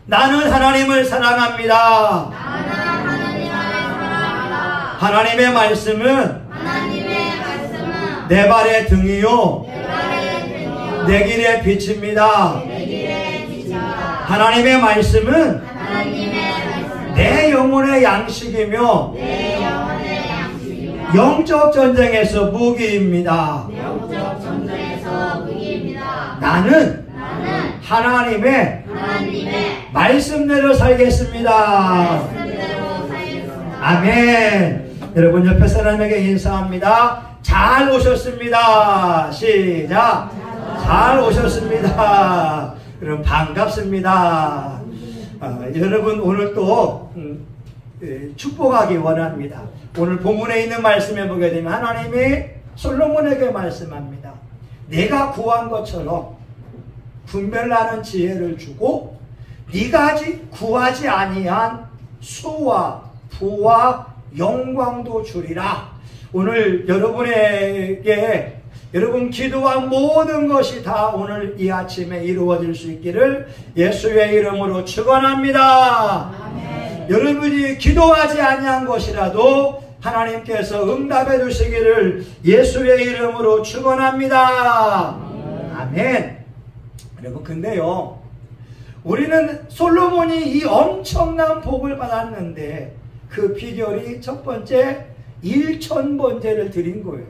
나는 하나님을 사랑합니다. 하나님의 말씀은 내 발의 등이요 내 길의 빛입니다. 하나님의 말씀은 내 영혼의 양식이며 영적 전쟁에서 무기입니다. 나는 하나님의 말씀대로 살겠습니다. 아멘. 여러분 옆에 사람에게 인사합니다. 잘 오셨습니다. 시작. 잘 오셨습니다. 여러분 반갑습니다. 여러분 오늘 또 축복하기 원합니다. 오늘 본문에 있는 말씀에 보게 되면 하나님이 솔로몬에게 말씀합니다. 내가 구한 것처럼 분별하는 지혜를 주고 네가 구하지 아니한 수와 부와 영광도 주리라. 오늘 여러분에게 여러분 기도한 모든 것이 다 오늘 이 아침에 이루어질 수 있기를 예수의 이름으로 축원합니다. 아멘. 여러분이 기도하지 아니한 것이라도 하나님께서 응답해 주시기를 예수의 이름으로 축원합니다. 아멘. 여러분 근데요 우리는 솔로몬이 이 엄청난 복을 받았는데 그 비결이 첫 번째 1000번제를 드린 거예요.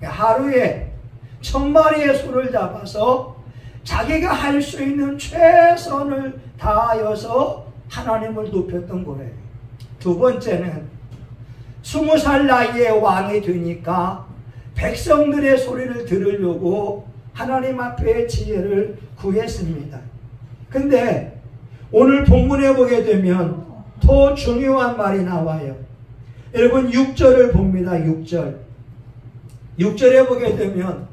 하루에 1000마리의 소를 잡아서 자기가 할 수 있는 최선을 다하여서 하나님을 높였던 거예요. 두 번째는 20살 나이에 왕이 되니까 백성들의 소리를 들으려고 하나님 앞에 지혜를 구했습니다. 근데 오늘 본문에 보게 되면 더 중요한 말이 나와요. 여러분 6절을 봅니다. 6절에 보게 되면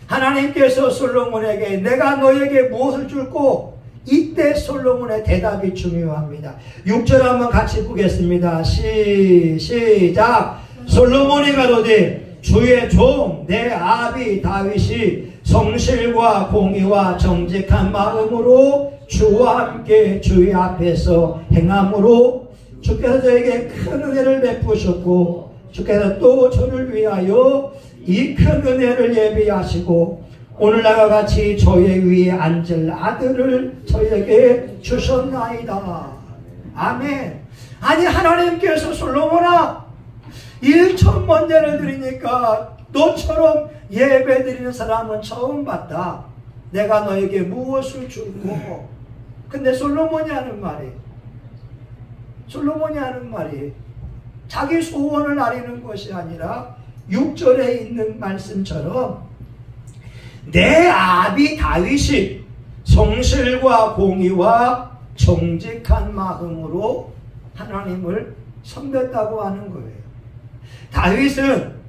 하나님께서 솔로몬에게 내가 너에게 무엇을 줄고 이때 솔로몬의 대답이 중요합니다. 6절 한번 같이 보겠습니다. 시작. 솔로몬이 가로되 주의 종 내 아비 다윗이 성실과 공의와 정직한 마음으로 주와 함께 주의 앞에서 행함으로 주께서 저에게 큰 은혜를 베푸셨고 주께서 또 저를 위하여 이 큰 은혜를 예비하시고 오늘날과 같이 저의 위에 앉을 아들을 저에게 주셨나이다. 아멘. 아니 하나님께서 솔로몬아 1000번제를 드리니까 너처럼 예배 드리는 사람은 처음 봤다. 내가 너에게 무엇을 줄고. 근데 솔로몬이 하는 말이 자기 소원을 아리는 것이 아니라 6절에 있는 말씀처럼 내 아비 다윗이 성실과 공의와 정직한 마음으로 하나님을 섬겼다고 하는 거예요. 다윗은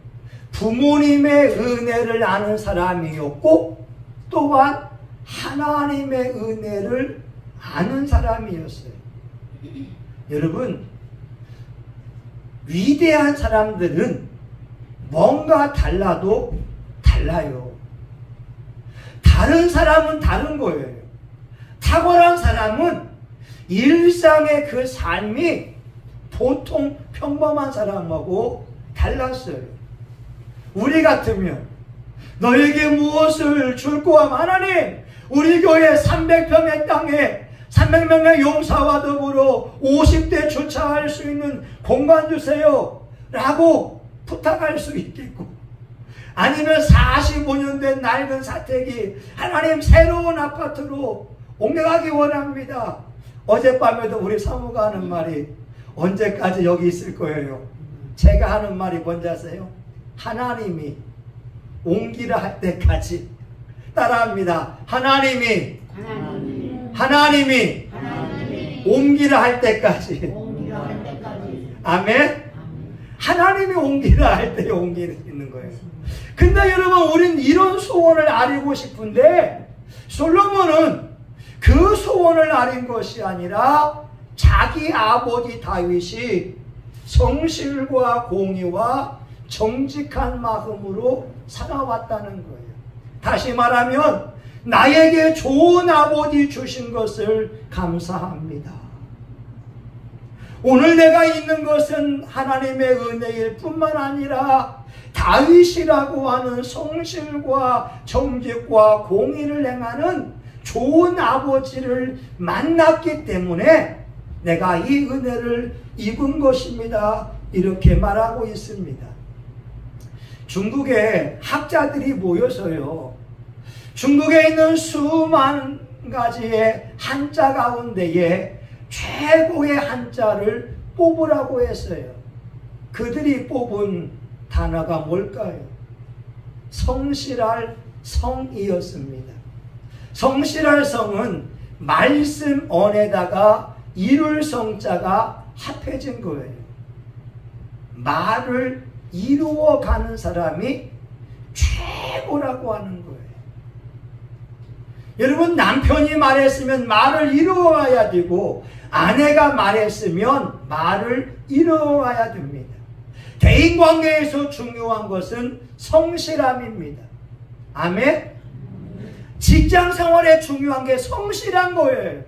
부모님의 은혜를 아는 사람이었고 또한 하나님의 은혜를 아는 사람이었어요. 여러분 위대한 사람들은 뭔가 달라도 달라요. 다른 사람은 다른 거예요. 탁월한 사람은 일상의 그 삶이 보통 평범한 사람하고 달랐어요. 우리 같으면 너에게 무엇을 줄고 하면 하나님 우리 교회 300평의 땅에 300명의 용사와 더불어 50대 주차할 수 있는 공간 주세요 라고 부탁할 수 있겠고 아니면 45년 된 낡은 사택이 하나님 새로운 아파트로 옮겨가기 원합니다. 어젯밤에도 우리 사모가 하는 말이 언제까지 여기 있을 거예요? 제가 하는 말이 뭔지 아세요? 하나님이 옮기라 할 때까지 따라합니다. 하나님이 옮기라 할 때까지. 아멘? 하나님이 옮기라 할 때 옮기는 거예요. 근데 여러분 우린 이런 소원을 아리고 싶은데 솔로몬은 그 소원을 아린 것이 아니라 자기 아버지 다윗이 성실과 공의와 정직한 마음으로 살아왔다는 거예요. 다시 말하면 나에게 좋은 아버지 주신 것을 감사합니다. 오늘 내가 있는 것은 하나님의 은혜일 뿐만 아니라 다윗이라고 하는 성실과 정직과 공의를 행하는 좋은 아버지를 만났기 때문에 내가 이 은혜를 입은 것입니다. 이렇게 말하고 있습니다. 중국에 학자들이 모여서요, 중국에 있는 수만 가지의 한자 가운데에 최고의 한자를 뽑으라고 했어요. 그들이 뽑은 단어가 뭘까요? 성실할 성이었습니다. 성실할 성은 말씀 언에다가 이룰 성자가 합해진 거예요. 말을 이루어가는 사람이 최고라고 하는 거예요. 여러분, 남편이 말했으면 말을 이루어야 되고 아내가 말했으면 말을 이루어야 됩니다. 대인관계에서 중요한 것은 성실함입니다. 아멘? 직장생활에 중요한 게 성실한 거예요.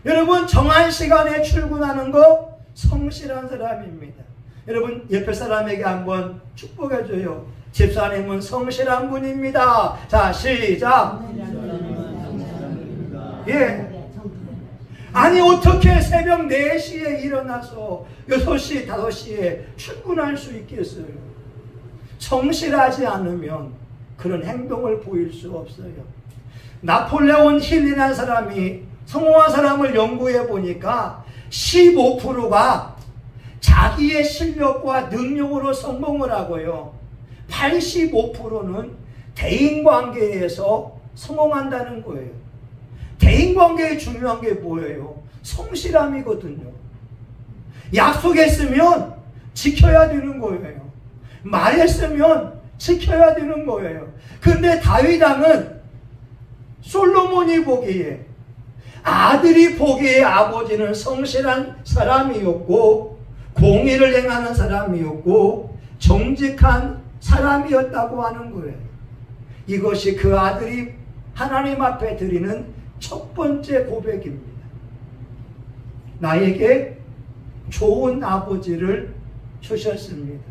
여러분, 정한 시간에 출근하는 거 성실한 사람입니다. 여러분, 옆에 사람에게 한번 축복해줘요. 집사님은 성실한 분입니다. 자, 시작. 예. 아니, 어떻게 새벽 4시에 일어나서 6시, 5시에 출근할 수 있겠어요? 성실하지 않으면 그런 행동을 보일 수 없어요. 나폴레온 힐이라는 사람이 성공한 사람을 연구해 보니까 15%가 자기의 실력과 능력으로 성공을 하고요, 85%는 대인관계에서 성공한다는 거예요. 대인관계에 중요한 게 뭐예요? 성실함이거든요. 약속했으면 지켜야 되는 거예요. 말했으면 지켜야 되는 거예요. 근데 다윗 왕은 솔로몬이 보기에, 아들이 보기에 아버지는 성실한 사람이었고 공의를 행하는 사람이었고 정직한 사람이었다고 하는 거예요. 이것이 그 아들이 하나님 앞에 드리는 첫 번째 고백입니다. 나에게 좋은 아버지를 주셨습니다.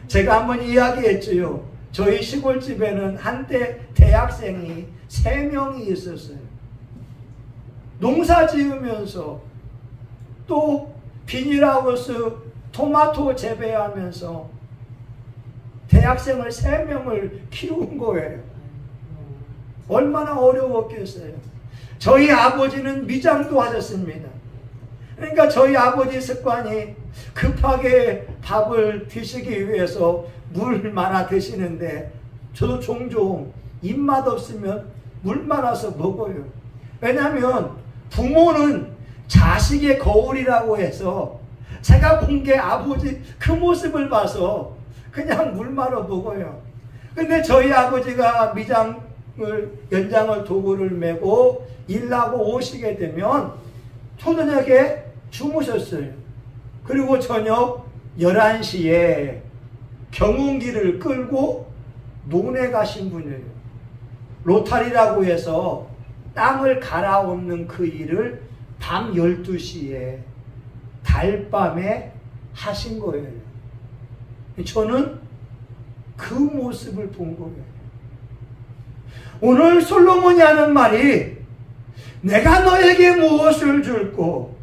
제가 한번 이야기했죠. 저희 시골집에는 한때 대학생이 3명이 있었어요. 농사 지으면서 또 비닐하우스 토마토 재배하면서 대학생을 3명을 키운 거예요. 얼마나 어려웠겠어요. 저희 아버지는 미장도 하셨습니다. 그러니까 저희 아버지 습관이 급하게 밥을 드시기 위해서 물 많아 드시는데 저도 종종 입맛 없으면 물 말아서 먹어요. 왜냐하면 부모는 자식의 거울이라고 해서 제가 본 게 아버지 그 모습을 봐서 그냥 물 말아 먹어요. 근데 저희 아버지가 연장을 도구를 메고 일하고 오시게 되면 초저녁에 주무셨어요. 그리고 저녁 11시에 경운기를 끌고 논에 가신 분이에요. 로타리라고 해서 땅을 갈아엎는 그 일을 밤 12시에 달밤에 하신 거예요. 저는 그 모습을 본 거예요. 오늘 솔로몬이 하는 말이 내가 너에게 무엇을 줄꼬?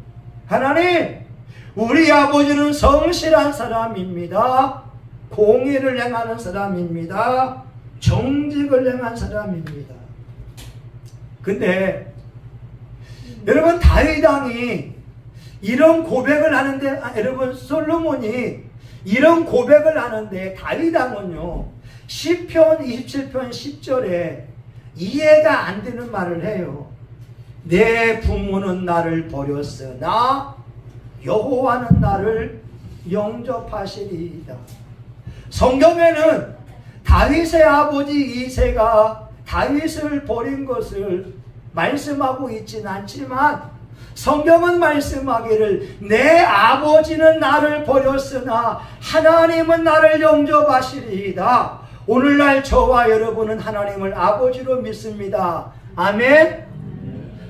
하나님, 우리 아버지는 성실한 사람입니다. 공의를 행하는 사람입니다. 정직을 행한 사람입니다. 근데 여러분, 다윗 왕이 이런 고백을 하는데, 여러분, 솔로몬이 이런 고백을 하는데 다윗 왕은요, 시편 27편 10절에 이해가 안 되는 말을 해요. 내 부모는 나를 버렸으나 여호와는 나를 영접하시리이다. 성경에는 다윗의 아버지 이새가 다윗을 버린 것을 말씀하고 있진 않지만 성경은 말씀하기를 내 아버지는 나를 버렸으나 하나님은 나를 영접하시리이다. 오늘날 저와 여러분은 하나님을 아버지로 믿습니다. 아멘.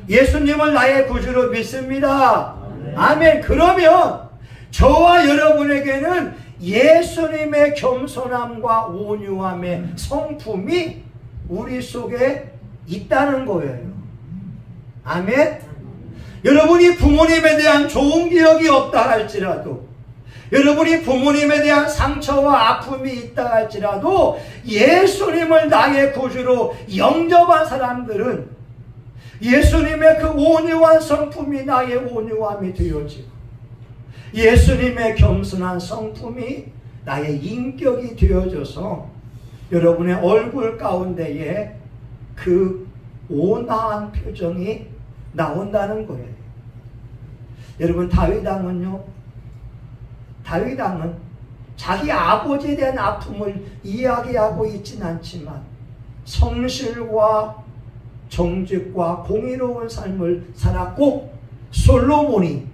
예수님을 나의 구주로 믿습니다. 아멘. 그러면 저와 여러분에게는 예수님의 겸손함과 온유함의 성품이 우리 속에 있다는 거예요. 아멘. 여러분이 부모님에 대한 좋은 기억이 없다 할지라도, 여러분이 부모님에 대한 상처와 아픔이 있다 할지라도 예수님을 나의 구주로 영접한 사람들은 예수님의 그 온유한 성품이 나의 온유함이 되어지고, 예수님의 겸손한 성품이 나의 인격이 되어져서 여러분의 얼굴 가운데에 그 온화한 표정이 나온다는 거예요. 여러분, 다윗 왕은요, 다윗 왕은 자기 아버지에 대한 아픔을 이야기하고 있진 않지만 성실과 정직과 공의로운 삶을 살았고, 솔로몬이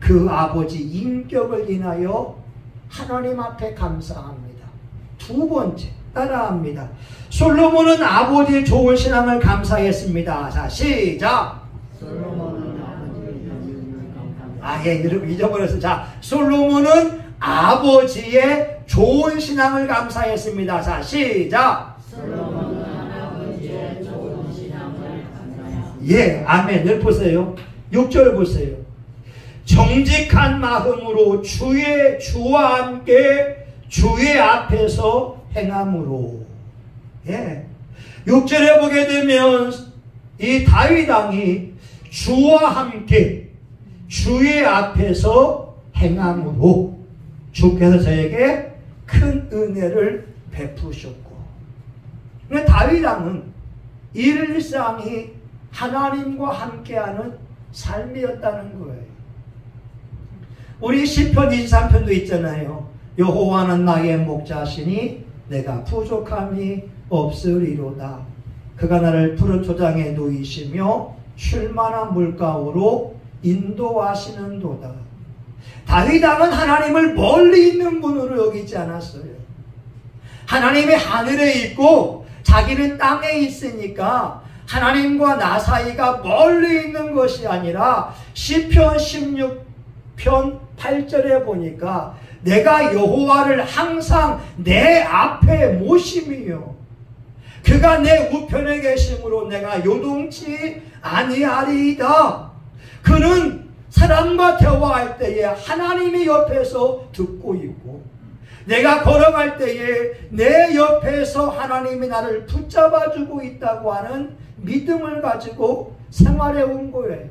그 아버지 인격을 인하여 하나님 앞에 감사합니다. 두 번째, 따라합니다. 솔로몬은 아버지의 좋은 신앙을 감사했습니다. 자, 시작. 여러분 잊어버렸어요. 자, 솔로몬은 아버지의 좋은 신앙을 감사했습니다. 자, 시작. 솔로몬은 아버지의 좋은 신앙을 감사했습니다. 아멘. 여기 보세요. 6절 보세요. 정직한 마음으로 주와 함께 주의 앞에서 행함으로. 6절에 보게 되면 이 다윗 왕이 주와 함께 주의 앞에서 행함으로 주께서 저에게 큰 은혜를 베푸셨고, 다윗 왕은 일상이 하나님과 함께하는 삶이었다는 거예요. 우리 시편 23편도 있잖아요. 여호와는 나의 목자시니 내가 부족함이 없으리로다. 그가 나를 푸른 초장에 누이시며 쉴만한 물가로 인도하시는도다. 다윗 왕은 하나님을 멀리 있는 분으로 여기지 않았어요. 하나님이 하늘에 있고 자기는 땅에 있으니까 하나님과 나 사이가 멀리 있는 것이 아니라 시편 16편 8절에 보니까 내가 여호와를 항상 내 앞에 모심이요 그가 내 우편에 계심으로 내가 요동치 아니하리이다. 그는 사람과 대화할 때에 하나님이 옆에서 듣고 있고, 내가 걸어갈 때에 내 옆에서 하나님이 나를 붙잡아주고 있다고 하는 믿음을 가지고 생활해 온 거예요.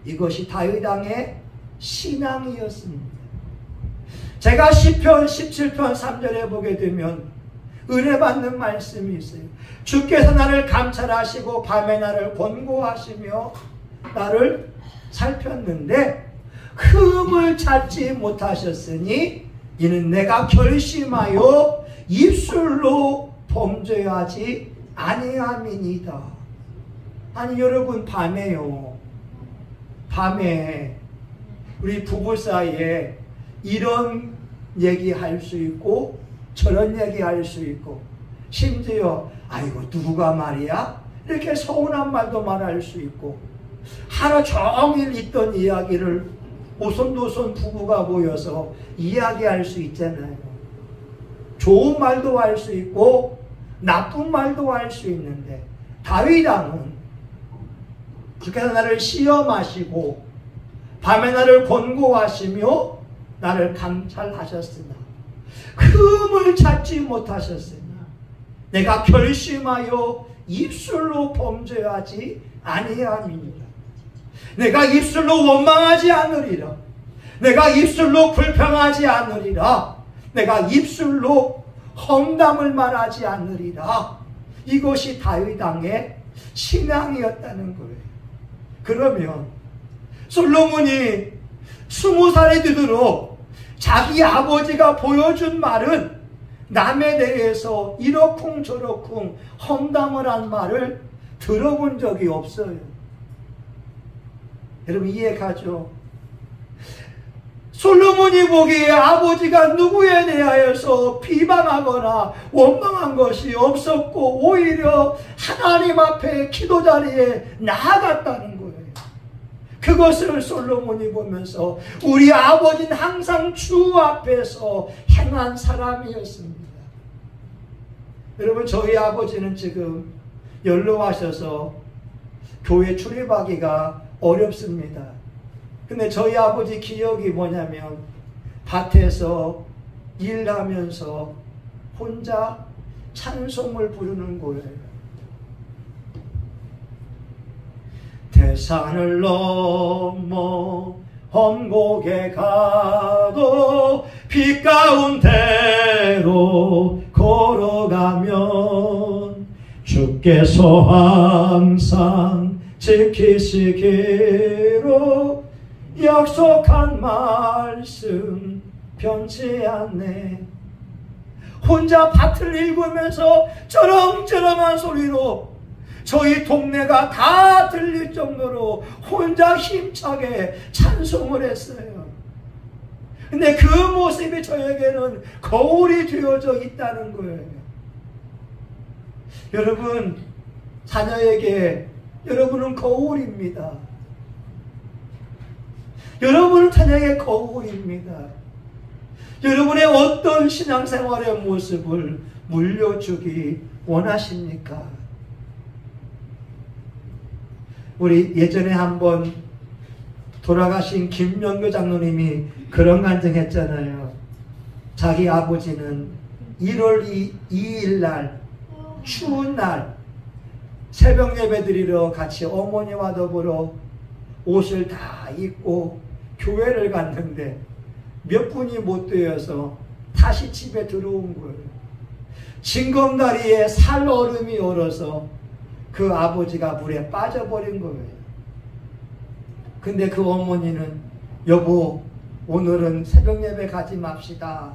이것이 다윗 왕의 신앙이었습니다. 제가 시편 17편 3절에 보게 되면 은혜 받는 말씀이 있어요. 주께서 나를 감찰하시고 밤에 나를 권고하시며 나를 살폈는데 흠을 찾지 못하셨으니 이는 내가 결심하여 입술로 범죄하지 아니함이니이다. 아니 여러분, 밤에요, 밤에 우리 부부 사이에 이런 얘기할 수 있고 저런 얘기할 수 있고, 심지어 아이고 누가 말이야 이렇게 서운한 말도 말할 수 있고, 하루 종일 있던 이야기를 오손도손 부부가 모여서 이야기할 수 있잖아요. 좋은 말도 할 수 있고 나쁜 말도 할 수 있는데, 다윗 왕은 주께서 나를 시험하시고 밤에 나를 권고하시며 나를 감찰하셨으나 흠을 찾지 못하셨으나 내가 결심하여 입술로 범죄하지 아니하니라. 내가 입술로 원망하지 않으리라. 내가 입술로 불평하지 않으리라. 내가 입술로 험담을 말하지 않으리라. 이것이 다윗 왕의 신앙이었다는 거예요. 그러면 솔로몬이 20살이 되도록 자기 아버지가 보여준 말은 남에 대해서 이러쿵 저러쿵 험담을 한 말을 들어본 적이 없어요. 여러분 이해가죠? 솔로몬이 보기에 아버지가 누구에 대하여서 비방하거나 원망한 것이 없었고 오히려 하나님 앞에 기도 자리에 나아갔다는 거예요. 그것을 솔로몬이 보면서 우리 아버지는 항상 주 앞에서 행한 사람이었습니다. 여러분, 저희 아버지는 지금 연로하셔서 교회 출입하기가 어렵습니다. 근데 저희 아버지 기억이 뭐냐면 밭에서 일하면서 혼자 찬송을 부르는 거예요. 대산을 넘어 험곡에 가도 빛 가운데로 걸어가면 주께서 항상 지키시기로 약속한 말씀 변치 않네. 혼자 밭을 일구면서 저렁저렁한 소리로 저희 동네가 다 들릴 정도로 혼자 힘차게 찬송을 했어요. 근데 그 모습이 저에게는 거울이 되어져 있다는 거예요. 여러분, 자녀에게 여러분은 거울입니다. 여러분은 자녀에게 거울입니다. 여러분의 어떤 신앙생활의 모습을 물려주기 원하십니까? 우리 예전에 한번 돌아가신 김명교 장로님이 그런 간증했잖아요. 자기 아버지는 1월 2일 날 추운 날 새벽 예배 드리러 같이 어머니와 더불어 옷을 다 입고 교회를 갔는데 몇 분이 못 되어서 다시 집에 들어온 거예요. 징검다리에 살얼음이 얼어서 그 아버지가 물에 빠져버린 거예요. 근데 그 어머니는 여보, 오늘은 새벽 예배 가지 맙시다.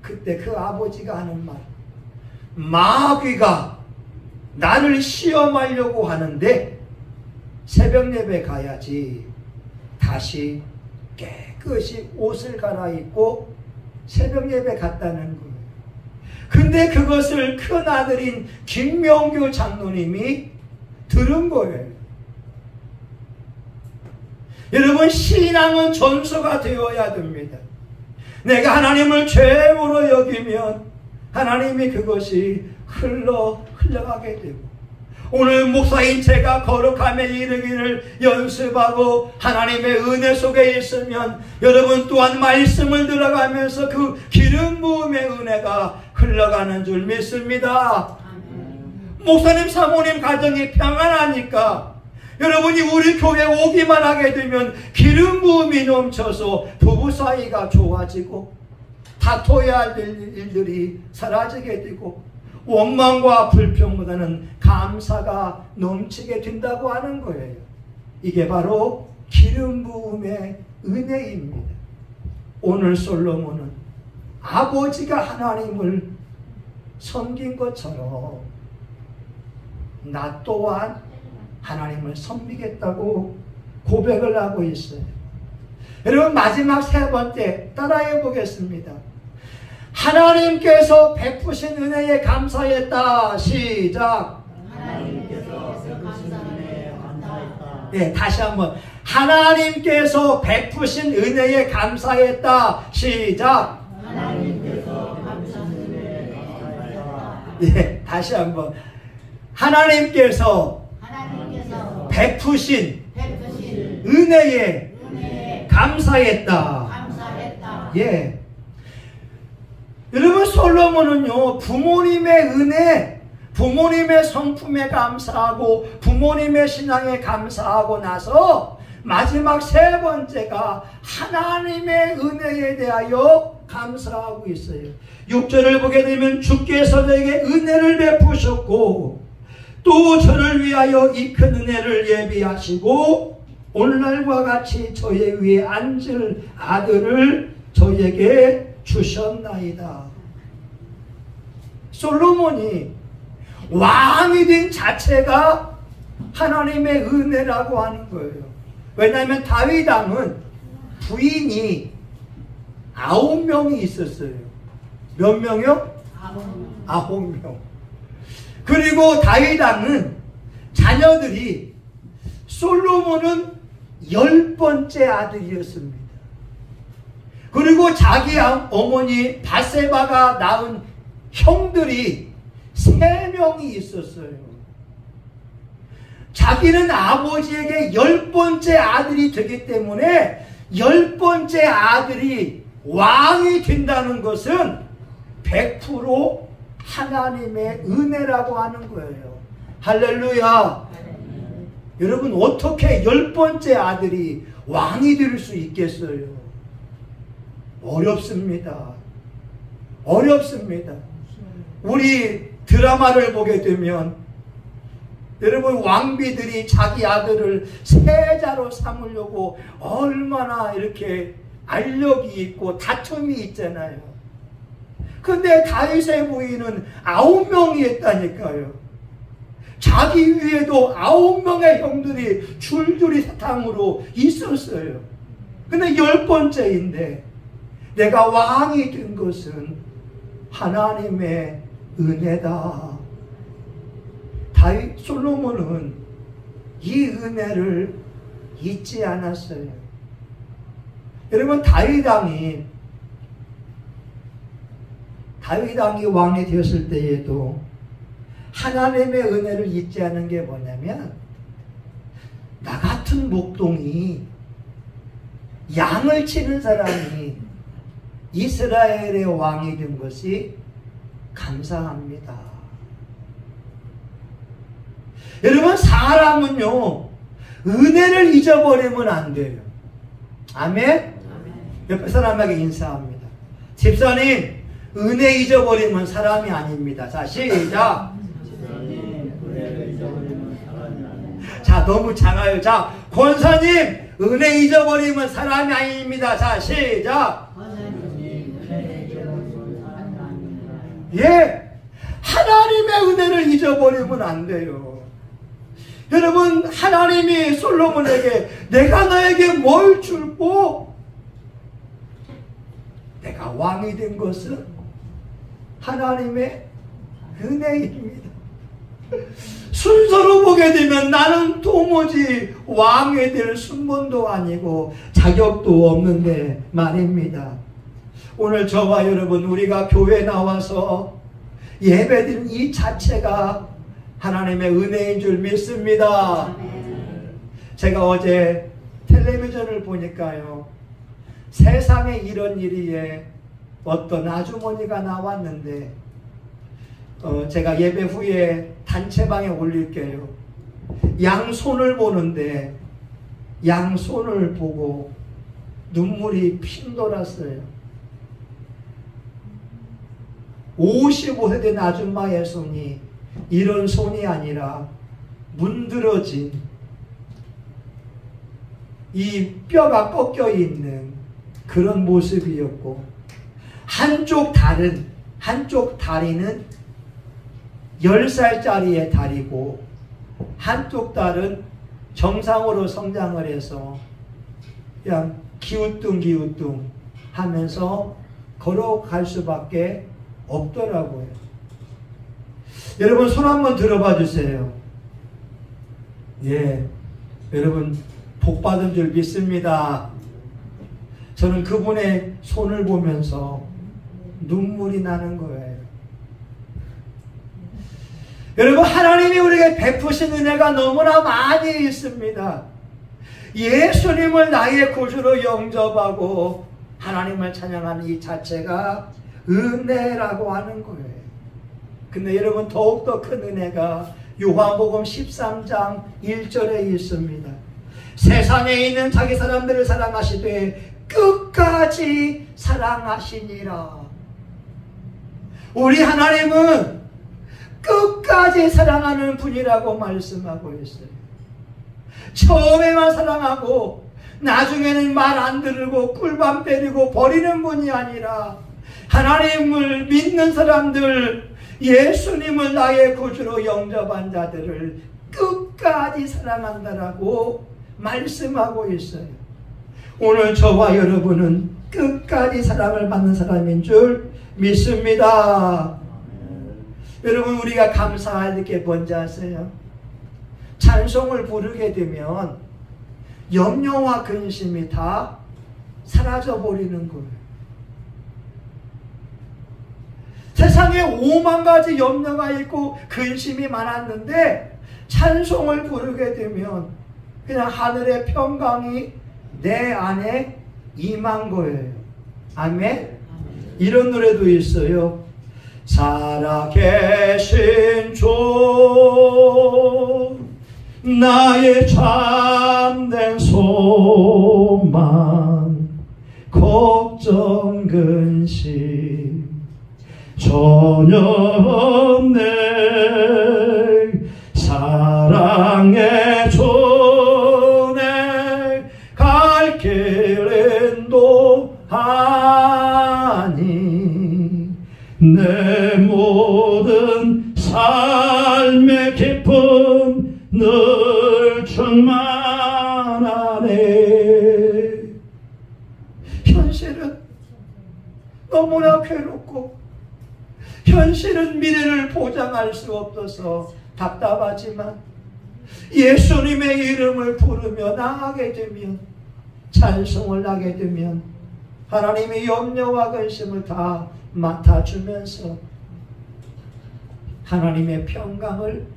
그때 그 아버지가 하는 말, 마귀가 나를 시험하려고 하는데 새벽 예배 가야지. 다시 깨끗이 옷을 갈아입고 새벽 예배 갔다는 거예요. 근데 그것을 큰 아들인 김명교 장로님이 들은 거예요. 여러분, 신앙은 전서가 되어야 됩니다. 내가 하나님을 최고로 여기면 하나님이 그것이 흘러가게 되고, 오늘 목사인 제가 거룩함에 이르기를 연습하고 하나님의 은혜 속에 있으면 여러분 또한 말씀을 들어가면서 그 기름 부음의 은혜가 흘러가는 줄 믿습니다. 목사님 사모님 가정이 평안하니까 여러분이 우리 교회 오기만 하게 되면 기름 부음이 넘쳐서 부부 사이가 좋아지고 다퉈야 할 일들이 사라지게 되고 원망과 불평보다는 감사가 넘치게 된다고 하는 거예요. 이게 바로 기름 부음의 은혜입니다. 오늘 솔로몬은 아버지가 하나님을 섬긴 것처럼 나 또한 하나님을 섬기겠다고 고백을 하고 있어요. 여러분, 마지막 세 번째 따라해 보겠습니다. 하나님께서 베푸신 은혜에 감사했다. 시작. 하나님께서 베푸신 은혜에 감사했다. 네, 다시 한번. 하나님께서 베푸신 은혜에 감사했다. 시작. 하나님께서 베푸신 은혜에 감사했다. 네, 다시 한번. 하나님께서 베푸신 은혜에 감사했다. 예. 여러분, 솔로몬은요, 부모님의 은혜, 부모님의 성품에 감사하고 부모님의 신앙에 감사하고 나서 마지막 세 번째가 하나님의 은혜에 대하여 감사하고 있어요. 6절을 보게 되면 주께서 저에게 은혜를 베푸셨고 또 저를 위하여 이 큰 은혜를 예비하시고 오늘날과 같이 저의 위에 앉을 아들을 저에게 주셨나이다. 솔로몬이 왕이 된 자체가 하나님의 은혜라고 하는 거예요. 왜냐하면 다윗 왕은 부인이 9명이 있었어요. 몇 명이요? 9명. 그리고 다윗 왕은 자녀들이 솔로몬은 10번째 아들이었습니다. 그리고 자기 어머니 바세바가 낳은 형들이 3명이 있었어요. 자기는 아버지에게 10번째 아들이 되기 때문에 10번째 아들이 왕이 된다는 것은 100% 하나님의 은혜라고 하는 거예요. 할렐루야. 여러분, 어떻게 10번째 아들이 왕이 될 수 있겠어요? 어렵습니다. 어렵습니다. 우리 드라마를 보게 되면 여러분, 왕비들이 자기 아들을 세자로 삼으려고 얼마나 이렇게 알력이 있고 다툼이 있잖아요. 근데 다윗의 부인은 9명이 했다니까요. 자기 위에도 9명의 형들이 줄줄이 사탕으로 있었어요. 근데 10번째인데 내가 왕이 된 것은 하나님의 은혜다. 다윗 솔로몬은 이 은혜를 잊지 않았어요. 여러분, 다윗 왕이 왕이 되었을 때에도 하나님의 은혜를 잊지 않은 게 뭐냐면, 나 같은 목동이 양을 치는 사람이 이스라엘의 왕이 된 것이 감사합니다. 여러분, 사람은요 은혜를 잊어버리면 안 돼요. 아멘? 옆에 사람에게 인사합니다. 집사님, 은혜 잊어버리면 사람이 아닙니다. 자, 시작. 자, 너무 작아요. 자, 권사님, 은혜 잊어버리면 사람이 아닙니다. 자, 시작. 예, 하나님의 은혜를 잊어버리면 안 돼요. 여러분, 하나님이 솔로몬에게 내가 너에게 뭘 줄고 내가 왕이 된 것은 하나님의 은혜입니다. 순서로 보게 되면 나는 도무지 왕이 될 순번도 아니고 자격도 없는데 말입니다. 오늘 저와 여러분, 우리가 교회에 나와서 예배드리는 이 자체가 하나님의 은혜인 줄 믿습니다. 제가 어제 텔레비전을 보니까요, 세상에 이런 일이에 어떤 아주머니가 나왔는데, 제가 예배 후에 단체방에 올릴게요. 양손을 보는데 양손을 보고 눈물이 핑 돌았어요. 55세 된 아줌마의 손이 이런 손이 아니라 문드러진 이 뼈가 꺾여 있는 그런 모습이었고, 한쪽 다리는 10살짜리의 다리고 한쪽 다리는 정상으로 성장을 해서 그냥 기우뚱 하면서 걸어갈 수밖에 없더라고요. 여러분, 손 한번 들어봐 주세요. 예, 여러분 복 받은 줄 믿습니다. 저는 그분의 손을 보면서 눈물이 나는 거예요. 여러분, 하나님이 우리에게 베푸신 은혜가 너무나 많이 있습니다. 예수님을 나의 구주로 영접하고 하나님을 찬양하는 이 자체가 은혜라고 하는 거예요. 근데 여러분, 더욱더 큰 은혜가 요한복음 13장 1절에 있습니다. 세상에 있는 자기 사람들을 사랑하시되 끝까지 사랑하시니라. 우리 하나님은 끝까지 사랑하는 분이라고 말씀하고 있어요. 처음에만 사랑하고 나중에는 말 안 들고 꿀밤 때리고 버리는 분이 아니라, 하나님을 믿는 사람들, 예수님을 나의 구주로 영접한 자들을 끝까지 사랑한다라고 말씀하고 있어요. 오늘 저와 여러분은 끝까지 사랑을 받는 사람인 줄 믿습니다. 여러분, 우리가 감사할 게 뭔지 아세요? 찬송을 부르게 되면 염려와 근심이 다 사라져 버리는 거예요. 세상에 5만 가지 염려가 있고 근심이 많았는데 찬송을 부르게 되면 그냥 하늘의 평강이 내 안에 임한 거예요. 아멘? 이런 노래도 있어요. 살아계신 주 나의 참된 소망 걱정 근심 전혀 없네. 사랑의 주내 갈 길은 도하니 내 모든 삶의 기쁨 늘 충만하네. 현실은 너무나 괴롭고 현실은 미래를 보장할 수 없어서 답답하지만 예수님의 이름을 부르며 나가게 되면, 찬송을 하게 되면 하나님의 염려와 근심을 다 맡아주면서 하나님의 평강을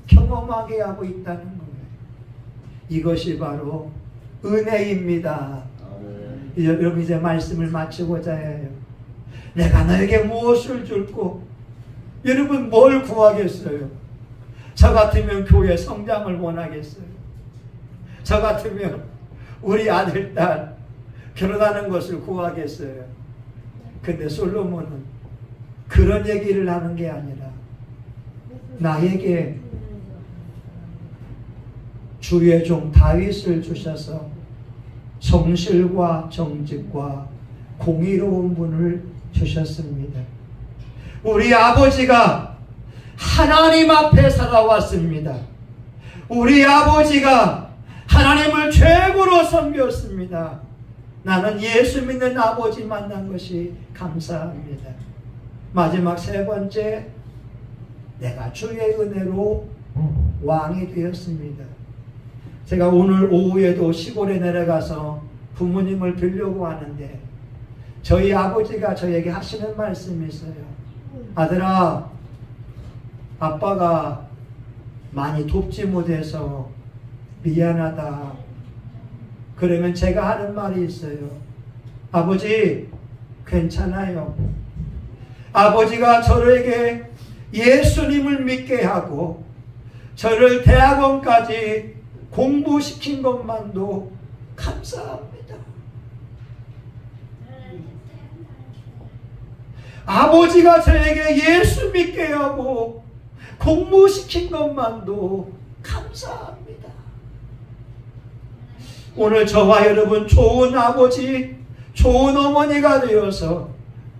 경험하게 하고 있다는 거예요. 이것이 바로 은혜입니다. 여러분, 이제 말씀을 마치고자 해요. 내가 너에게 무엇을 줄고, 여러분 뭘 구하겠어요? 저 같으면 교회 성장을 원하겠어요. 저 같으면 우리 아들, 딸 결혼하는 것을 구하겠어요. 근데 솔로몬은 그런 얘기를 하는 게 아니라 나에게 주의 종 다윗을 주셔서 성실과 정직과 공의로운 분을 주셨습니다. 우리 아버지가 하나님 앞에 살아왔습니다. 우리 아버지가 하나님을 최고로 섬겼습니다. 나는 예수 믿는 아버지 만난 것이 감사합니다. 마지막 세 번째, 내가 주의 은혜로 왕이 되었습니다. 제가 오늘 오후에도 시골에 내려가서 부모님을 뵈려고 하는데 저희 아버지가 저에게 하시는 말씀이 있어요. 아들아, 아빠가 많이 돕지 못해서 미안하다. 그러면 제가 하는 말이 있어요. 아버지, 괜찮아요. 아버지가 저에게 예수님을 믿게 하고 저를 대학원까지 공부시킨 것만도 감사합니다. 아버지가 저에게 예수 믿게 하고 공부시킨 것만도 감사합니다. 오늘 저와 여러분 좋은 아버지, 좋은 어머니가 되어서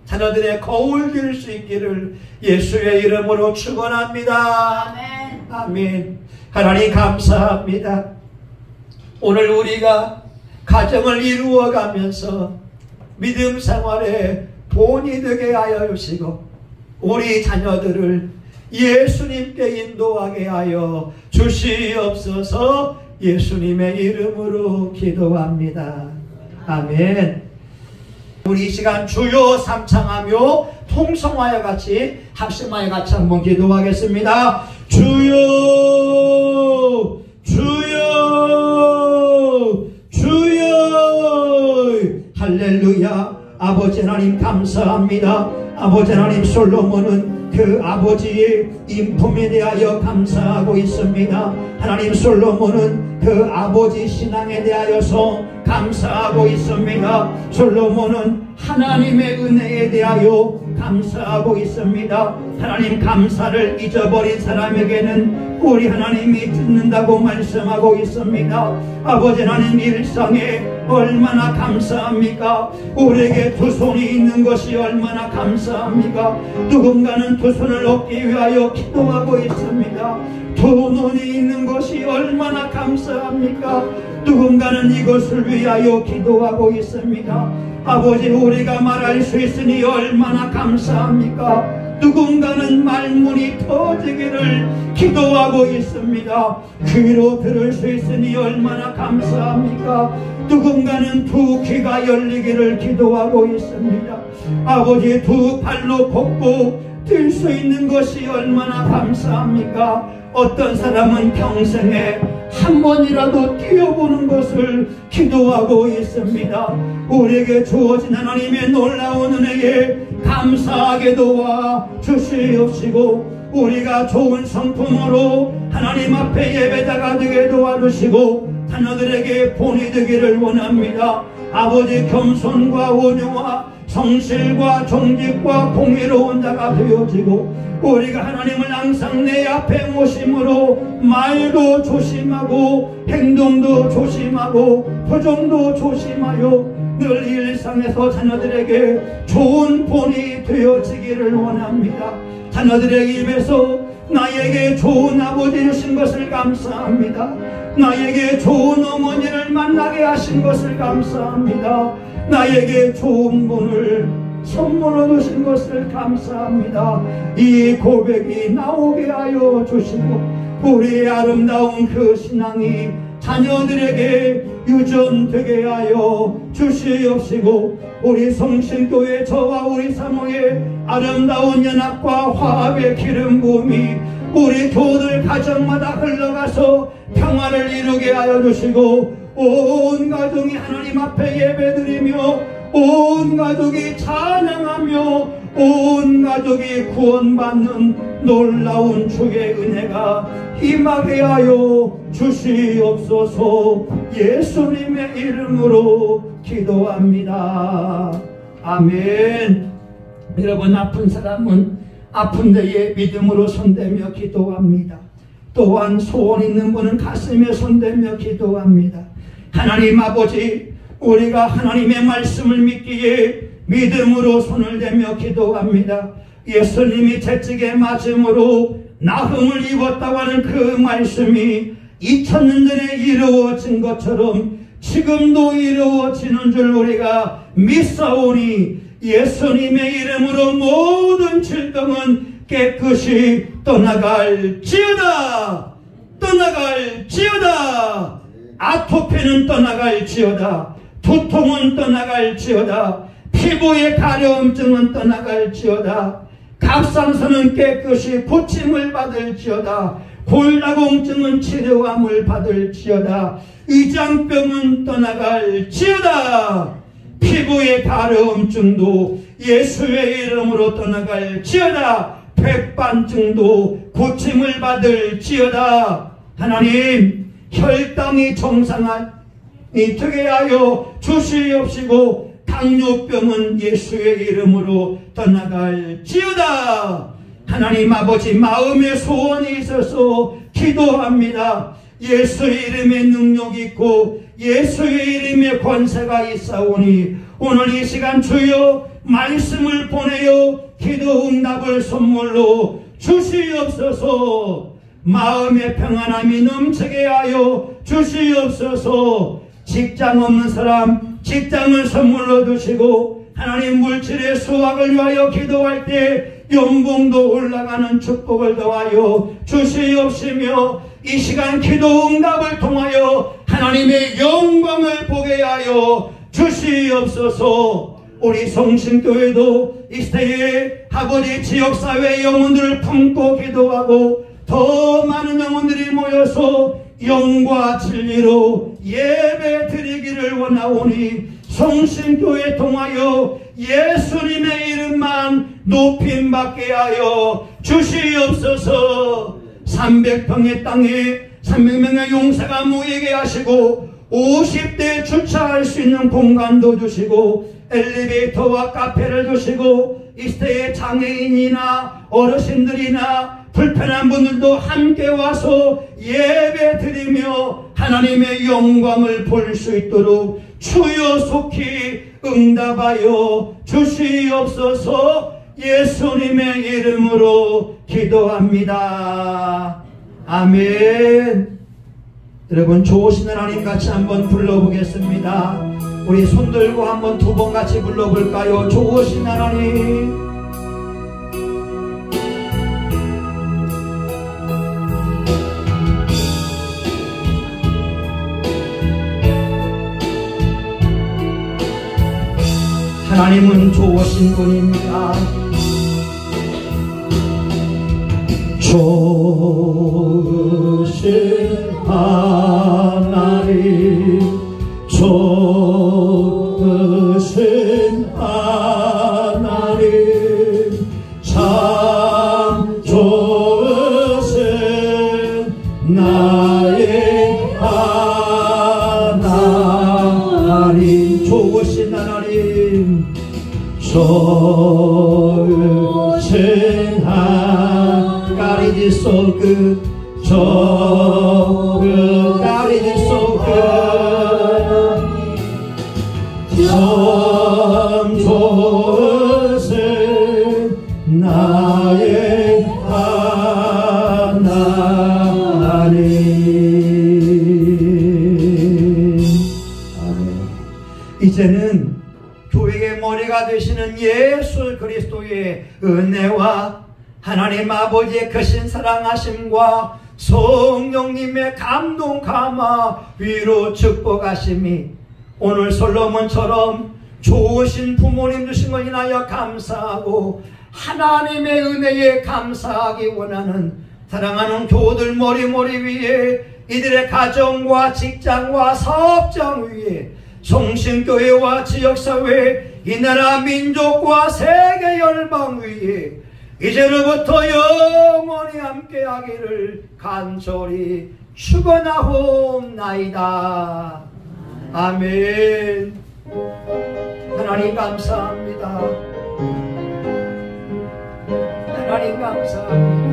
자녀들의 거울 될 수 있기를 예수의 이름으로 축원합니다. 아멘. 아멘. 하나님 감사합니다. 오늘 우리가 가정을 이루어가면서 믿음 생활에 본이 되게 하여 주시고 우리 자녀들을 예수님께 인도하게 하여 주시옵소서. 예수님의 이름으로 기도합니다. 아멘. 우리 이 시간 주여 삼창하며 통성하여 같이 합심하여 같이 한번 기도하겠습니다. 주여 주여 주여. 할렐루야. 아버지 하나님 감사합니다. 아버지 하나님, 솔로몬은 그 아버지의 인품에 대하여 감사하고 있습니다. 하나님, 솔로몬은 그 아버지 신앙에 대하여서 감사하고 있습니다. 솔로몬은 하나님의 은혜에 대하여 감사하고 있습니다. 하나님, 감사를 잊어버린 사람에게는 우리 하나님이 듣는다고 말씀하고 있습니다. 아버지 하나님, 일상에 얼마나 감사합니까? 우리에게 두 손이 있는 것이 얼마나 감사합니까? 누군가는 두 손을 얻기 위하여 기도하고 있습니다. 두 눈이 있는 것이 얼마나 감사합니까? 누군가는 이것을 위하여 기도하고 있습니다. 아버지, 우리가 말할 수 있으니 얼마나 감사합니까? 누군가는 말문이 터지기를 기도하고 있습니다. 귀로 들을 수 있으니 얼마나 감사합니까? 누군가는 두 귀가 열리기를 기도하고 있습니다. 아버지, 두 발로 걷고 뛸 수 있는 것이 얼마나 감사합니까? 어떤 사람은 평생에 한 번이라도 뛰어보는 것을 기도하고 있습니다. 우리에게 주어진 하나님의 놀라운 은혜에 감사하게 도와 주시옵시고, 우리가 좋은 성품으로 하나님 앞에 예배자가 되게 도와주시고 자녀들에게 본이 되기를 원합니다. 아버지, 겸손과 온유와 성실과 정직과 공의로운 자가 되어지고, 우리가 하나님을 항상 내 앞에 모심으로 말도 조심하고 행동도 조심하고 표정도 조심하여 늘 일상에서 자녀들에게 좋은 본이 되어지기를 원합니다. 자녀들의 입에서 나에게 좋은 아버지 주신 것을 감사합니다. 나에게 좋은 어머니를 만나게 하신 것을 감사합니다. 나에게 좋은 분을 선물로 주신 것을 감사합니다. 이 고백이 나오게 하여 주시고, 우리의 아름다운 그 신앙이 자녀들에게 유전되게 하여 주시옵시고, 우리 성신교회 저와 우리 사모의 아름다운 연합과 화합의 기름 부음이 우리 교들 가정마다 흘러가서 평화를 이루게 하여 주시고, 온 가정이 하나님 앞에 예배드리며 온 가족이 찬양하며 온 가족이 구원받는 놀라운 주의 은혜가 임하게 하여 주시옵소서. 예수님의 이름으로 기도합니다. 아멘. 여러분, 아픈 사람은 아픈 데에 믿음으로 손대며 기도합니다. 또한 소원 있는 분은 가슴에 손대며 기도합니다. 하나님 아버지, 우리가 하나님의 말씀을 믿기에 믿음으로 손을 대며 기도합니다. 예수님이 채찍에 맞음으로 나흠을 입었다고 하는 그 말씀이 2000년 전에 이루어진 것처럼 지금도 이루어지는 줄 우리가 믿사오니, 예수님의 이름으로 모든 질병은 깨끗이 떠나갈지어다. 떠나갈지어다. 아토피는 떠나갈지어다. 두통은 떠나갈지어다. 피부의 가려움증은 떠나갈지어다. 갑상선은 깨끗이 고침을 받을지어다. 골다공증은 치료함을 받을지어다. 위장병은 떠나갈지어다. 피부의 가려움증도 예수의 이름으로 떠나갈지어다. 백반증도 고침을 받을지어다. 하나님, 혈당이 정상이 되게 하여 주시옵시고, 당뇨병은 예수의 이름으로 떠나갈지어다. 하나님 아버지, 마음의 소원이 있어서 기도합니다. 예수의 이름에 능력이 있고 예수의 이름에 권세가 있사오니, 오늘 이 시간 주여 말씀을 보내어 기도 응답을 선물로 주시옵소서. 마음의 평안함이 넘치게 하여 주시옵소서. 직장 없는 사람 직장을 선물로 주시고, 하나님 물질의 수확을 위하여 기도할 때 연봉도 올라가는 축복을 더하여 주시옵시며, 이 시간 기도 응답을 통하여 하나님의 영광을 보게 하여 주시옵소서. 우리 성신교회도 이 시대에 아버지 지역사회 영혼들을 품고 기도하고, 더 많은 영혼들이 모여서 영과 진리로 예배 드리기를 원하오니, 성신교회 통하여 예수님의 이름만 높임받게 하여 주시옵소서. 300평의 땅에 300명의 용사가 모이게 하시고, 50대 주차할 수 있는 공간도 주시고, 엘리베이터와 카페를 주시고, 이 시대의 장애인이나 어르신들이나 불편한 분들도 함께 와서 예배 드리며 하나님의 영광을 볼 수 있도록 주여 속히 응답하여 주시옵소서. 예수님의 이름으로 기도합니다. 아멘. 여러분, 좋으신 하나님 같이 한번 불러보겠습니다. 우리 손들고 한번 두 번 같이 불러볼까요? 좋으신 하나님. 하나님은 좋으신 분입니다. 좋으신 하나님, 좋으신 하나님, 참 좋으신 나의 하나님. 좋으신 하나님, 좋으신 하나님, God is so good, so good, God is so good. 참 좋으신 나의 하나님. 아멘. 이제는 교회의 머리가 되시는 예수 그리스도의 은혜와 하나님 아버지의 크신 사랑하심과 성령님의 감동 감화 위로 축복하심이 오늘 솔로몬처럼 좋으신 부모님 주신 것 인하여 감사하고 하나님의 은혜에 감사하기 원하는 사랑하는 교우들 머리 위에, 이들의 가정과 직장과 사업장 위에, 성신교회와 지역사회, 이 나라 민족과 세계 열방 위에 이제로부터 영원히 함께하기를 간절히 축원하옵나이다. 아멘. 하나님 감사합니다. 하나님 감사합니다.